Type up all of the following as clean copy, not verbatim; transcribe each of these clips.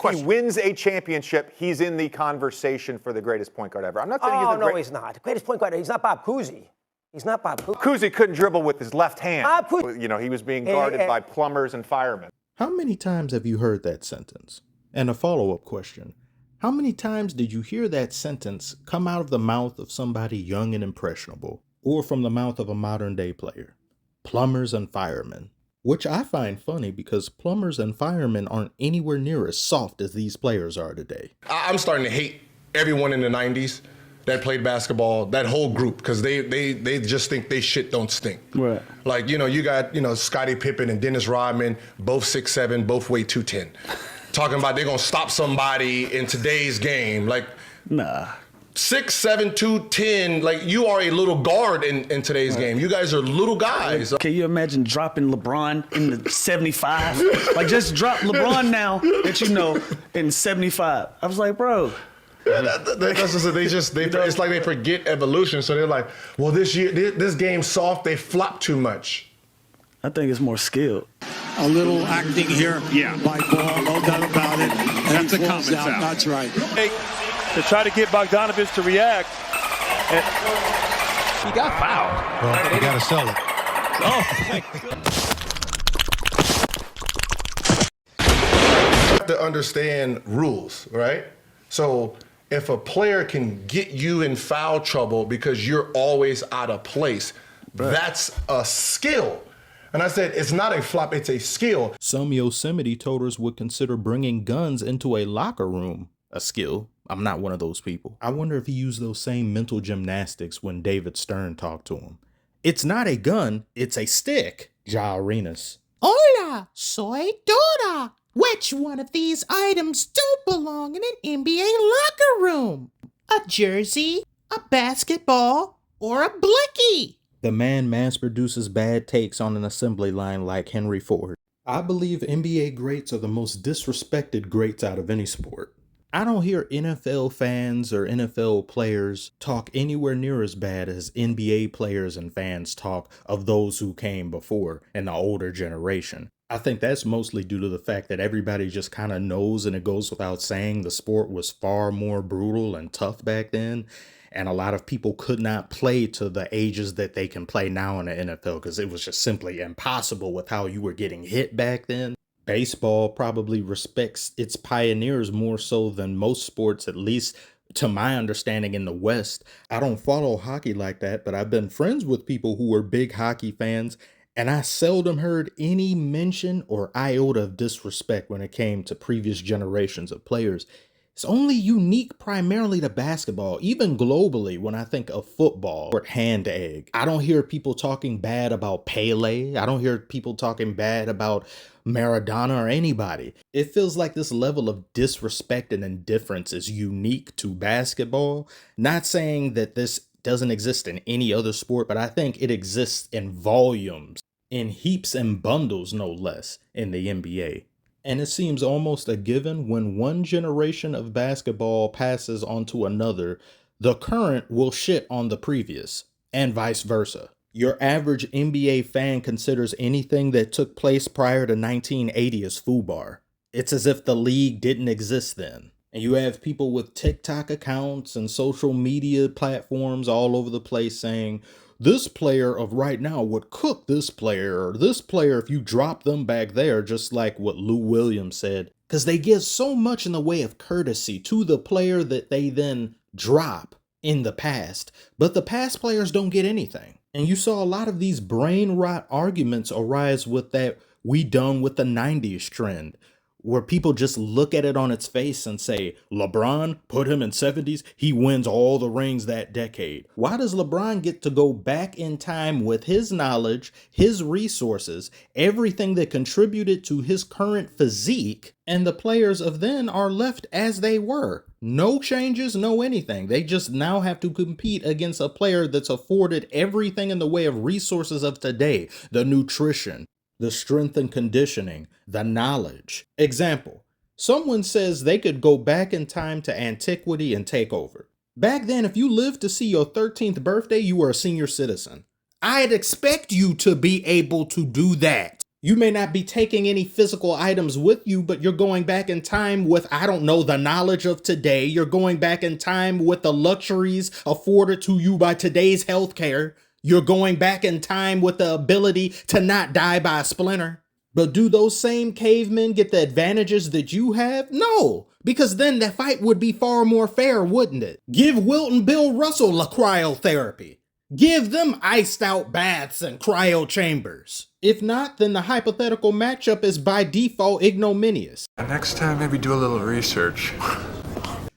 question. he wins a championship, he's in the conversation for the greatest point guard ever. I'm not saying he's the no, he's not. Greatest point guard. He's not Bob Cousy. He's not Bob Cousy. Cousy couldn't dribble with his left hand. Bob Cousy. You know, he was being guarded by plumbers and firemen. How many times have you heard that sentence? And a follow-up question. How many times did you hear that sentence come out of the mouth of somebody young and impressionable, or from the mouth of a modern-day player? Plumbers and firemen. Which I find funny because plumbers and firemen aren't anywhere near as soft as these players are today. I'm starting to hate everyone in the 90s that played basketball, that whole group, because they just think they shit don't stink. Right. Like, you got, Scottie Pippen and Dennis Rodman, both 6'7", both weigh 210. Talking about they're going to stop somebody in today's game. Like, nah. 6'7", 210, like you are a little guard in today's game. You guys are little guys. Can you imagine dropping LeBron in the 75? Like just drop LeBron now that you know in 75. I was like, bro. That's just, it's like they forget evolution. So they're like, well, this game's soft, they flop too much. I think it's more skilled. A little acting here by Ball, no doubt about it. And that's a comment foul. That's right. Hey, to try to get Bogdanovich to react. He got fouled. Well, you got to sell it. Oh, my God. You have to understand rules, right? So if a player can get you in foul trouble because you're always out of place, that's a skill. And I said, it's not a flop, it's a skill. Some Yosemite toters would consider bringing guns into a locker room a skill. I'm not one of those people. I wonder if he used those same mental gymnastics when David Stern talked to him. It's not a gun, it's a stick. Ja Arenas. Hola, soy Dora. Which one of these items don't belong in an NBA locker room? A jersey, a basketball, or a blicky? The man mass produces bad takes on an assembly line like Henry Ford. I believe NBA greats are the most disrespected greats out of any sport. I don't hear NFL fans or NFL players talk anywhere near as bad as NBA players and fans talk of those who came before in the older generation. I think that's mostly due to the fact that everybody just kind of knows, and it goes without saying, the sport was far more brutal and tough back then. And a lot of people could not play to the ages that they can play now in the NFL because it was just simply impossible with how you were getting hit back then. Baseball probably respects its pioneers more so than most sports, at least to my understanding in the West. I don't follow hockey like that, but I've been friends with people who were big hockey fans, and I seldom heard any mention or iota of disrespect when it came to previous generations of players. It's only unique primarily to basketball, even globally when I think of football or hand egg. I don't hear people talking bad about Pele. I don't hear people talking bad about Maradona or anybody. It feels like this level of disrespect and indifference is unique to basketball. Not saying that this doesn't exist in any other sport, but I think it exists in volumes, in heaps and bundles, no less, in the NBA. And it seems almost a given when one generation of basketball passes on to another, the current will shit on the previous, and vice versa. Your average NBA fan considers anything that took place prior to 1980 as FUBAR. It's as if the league didn't exist then. And you have people with TikTok accounts and social media platforms all over the place saying, this player of right now would cook this player, or this player if you drop them back there, just like what Lou Williams said, because they give so much in the way of courtesy to the player that they then drop in the past, but the past players don't get anything. And you saw a lot of these brain rot arguments arise with that we done with the 90s trend, where people just look at it on its face and say, LeBron, put him in 70s, he wins all the rings that decade. Why does LeBron get to go back in time with his knowledge, his resources, everything that contributed to his current physique, and the players of then are left as they were? No changes, no anything. They just now have to compete against a player that's afforded everything in the way of resources of today, the nutrition, the strength and conditioning, the knowledge. Example, someone says they could go back in time to antiquity and take over. Back then, if you lived to see your 13th birthday, you were a senior citizen. I'd expect you to be able to do that. You may not be taking any physical items with you, but you're going back in time with, I don't know, the knowledge of today. You're going back in time with the luxuries afforded to you by today's healthcare. You're going back in time with the ability to not die by a splinter. But do those same cavemen get the advantages that you have? No, because then the fight would be far more fair, wouldn't it? Give Wilt and Bill Russell la cryotherapy. Give them iced out baths and cryo chambers. If not, then the hypothetical matchup is by default ignominious. Next time, maybe do a little research.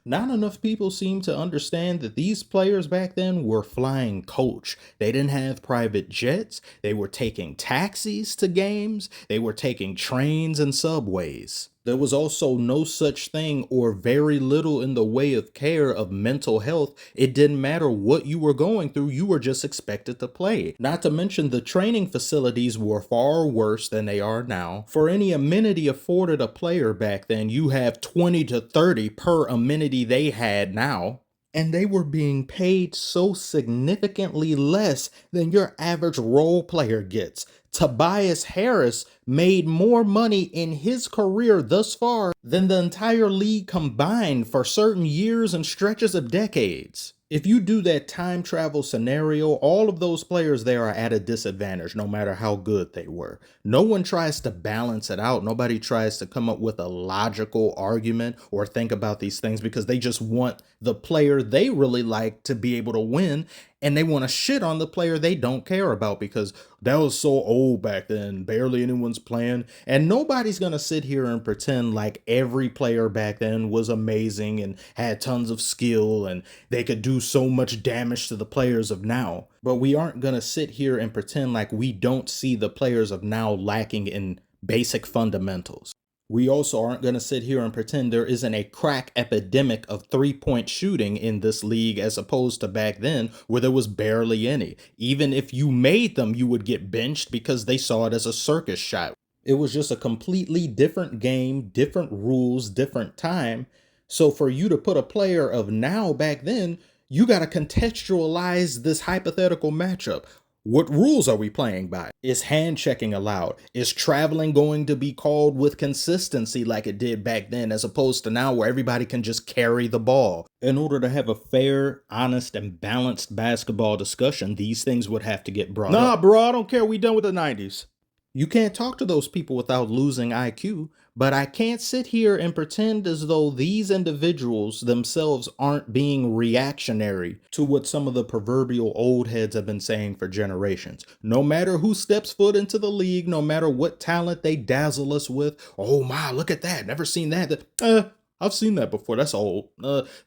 Not enough people seem to understand that these players back then were flying coach. They didn't have private jets. They were taking taxis to games. They were taking trains and subways. There was also no such thing or very little in the way of care of mental health. It didn't matter what you were going through, you were just expected to play. Not to mention the training facilities were far worse than they are now. For any amenity afforded a player back then, you have 20 to 30 per amenity they had now. And they were being paid so significantly less than your average role player gets. Tobias Harris made more money in his career thus far than the entire league combined for certain years and stretches of decades. If you do that time travel scenario, all of those players there are at a disadvantage, no matter how good they were. No one tries to balance it out. Nobody tries to come up with a logical argument or think about these things because they just want the player they really like to be able to win. And they want to shit on the player they don't care about because that was so old back then. Barely anyone's playing. And nobody's going to sit here and pretend like every player back then was amazing and had tons of skill and they could do so much damage to the players of now. But we aren't going to sit here and pretend like we don't see the players of now lacking in basic fundamentals. We also aren't going to sit here and pretend there isn't a crack epidemic of three-point shooting in this league as opposed to back then where there was barely any. Even if you made them, you would get benched because they saw it as a circus shot. It was just a completely different game, different rules, different time. So for you to put a player of now back then, you got to contextualize this hypothetical matchup. What rules are we playing by? Is hand checking allowed? Is traveling going to be called with consistency like it did back then as opposed to now where everybody can just carry the ball? In order to have a fair, honest, and balanced basketball discussion, these things would have to get brought up. Nah, bro, I don't care. We done with the 90s. You can't talk to those people without losing IQ, but I can't sit here and pretend as though these individuals themselves aren't being reactionary to what some of the proverbial old heads have been saying for generations. No matter who steps foot into the league, no matter what talent they dazzle us with, oh my, look at that, never seen that. I've seen that before, that's old.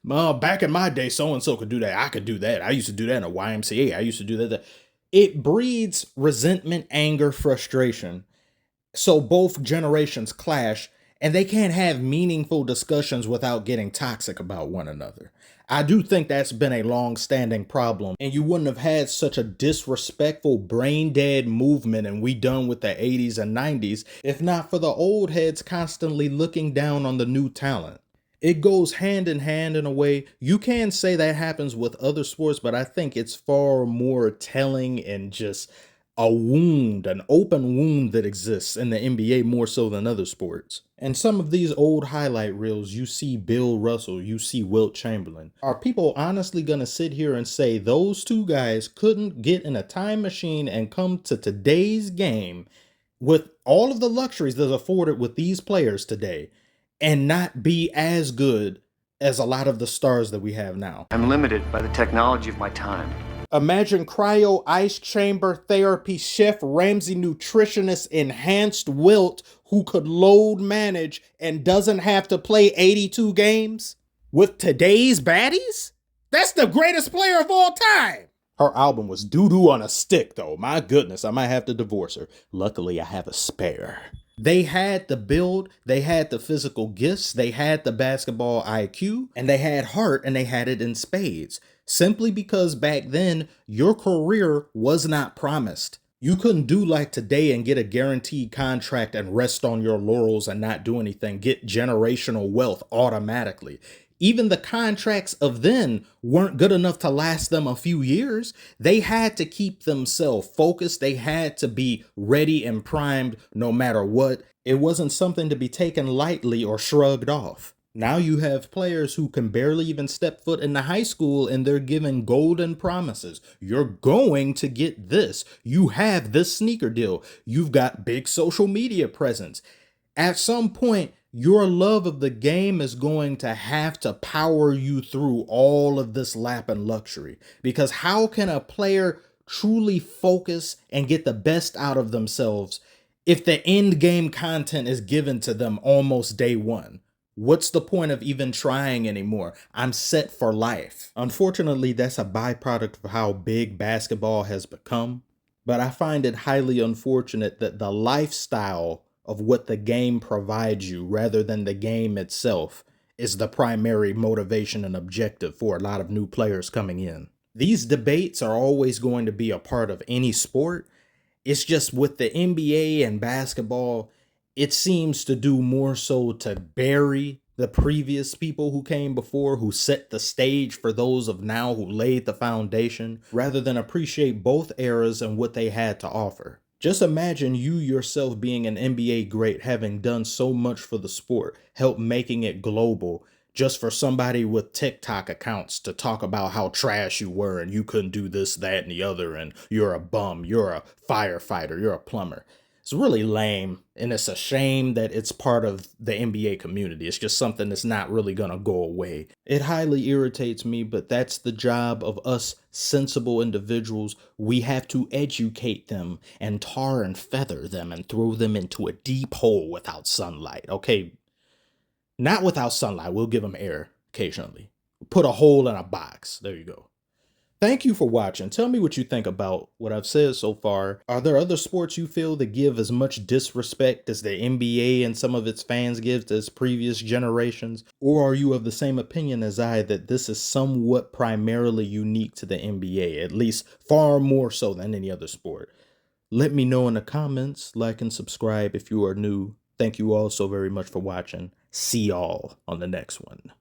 Back in my day, so-and-so could do that, I could do that. I used to do that in a YMCA, I used to do that. It breeds resentment, anger, frustration. So both generations clash and they can't have meaningful discussions without getting toxic about one another. I do think that's been a long-standing problem, and you wouldn't have had such a disrespectful brain-dead movement and we done with the 80s and 90s if not for the old heads constantly looking down on the new talent. It goes hand in hand in a way. You can say that happens with other sports, but I think it's far more telling and just a wound, an open wound that exists in the NBA more so than other sports. And some of these old highlight reels, you see Bill Russell, you see Wilt Chamberlain. Are people honestly going to sit here and say those two guys couldn't get in a time machine and come to today's game with all of the luxuries that's afforded with these players today and not be as good as a lot of the stars that we have now? I'm limited by the technology of my time. Imagine cryo ice chamber therapy chef Ramsey nutritionist enhanced Wilt who could load manage and doesn't have to play 82 games with today's baddies? That's the greatest player of all time. Her album was doo-doo on a stick though. My goodness, I might have to divorce her. Luckily, I have a spare. They had the build, they had the physical gifts, they had the basketball IQ, and they had heart, and they had it in spades. Simply because back then, your career was not promised. You couldn't do like today and get a guaranteed contract and rest on your laurels and not do anything, get generational wealth automatically. Even the contracts of then weren't good enough to last them a few years. They had to keep themselves focused. They had to be ready and primed no matter what. It wasn't something to be taken lightly or shrugged off. Now you have players who can barely even step foot into high school and they're given golden promises. You're going to get this. You have this sneaker deal. You've got big social media presence. At some point, your love of the game is going to have to power you through all of this lap and luxury. Because how can a player truly focus and get the best out of themselves if the end game content is given to them almost day one? What's the point of even trying anymore? I'm set for life. Unfortunately, that's a byproduct of how big basketball has become. But I find it highly unfortunate that the lifestyle of what the game provides you rather than the game itself is the primary motivation and objective for a lot of new players coming in. These debates are always going to be a part of any sport. It's just with the NBA and basketball, it seems to do more so to bury the previous people who came before, who set the stage for those of now who laid the foundation, rather than appreciate both eras and what they had to offer. Just imagine you yourself being an NBA great, having done so much for the sport, helped making it global, just for somebody with TikTok accounts to talk about how trash you were and you couldn't do this, that, and the other, and you're a bum, you're a firefighter, you're a plumber. It's really lame, and it's a shame that it's part of the NBA community. It's just something that's not really gonna go away. It highly irritates me, but that's the job of us sensible individuals. We have to educate them and tar and feather them and throw them into a deep hole without sunlight. Okay, not without sunlight. We'll give them air occasionally. Put a hole in a box. There you go. Thank you for watching. Tell me what you think about what I've said so far. Are there other sports you feel that give as much disrespect as the NBA and some of its fans give as previous generations? Or are you of the same opinion as I that this is somewhat primarily unique to the NBA, at least far more so than any other sport? Let me know in the comments. Like and subscribe if you are new. Thank you all so very much for watching. See y'all on the next one.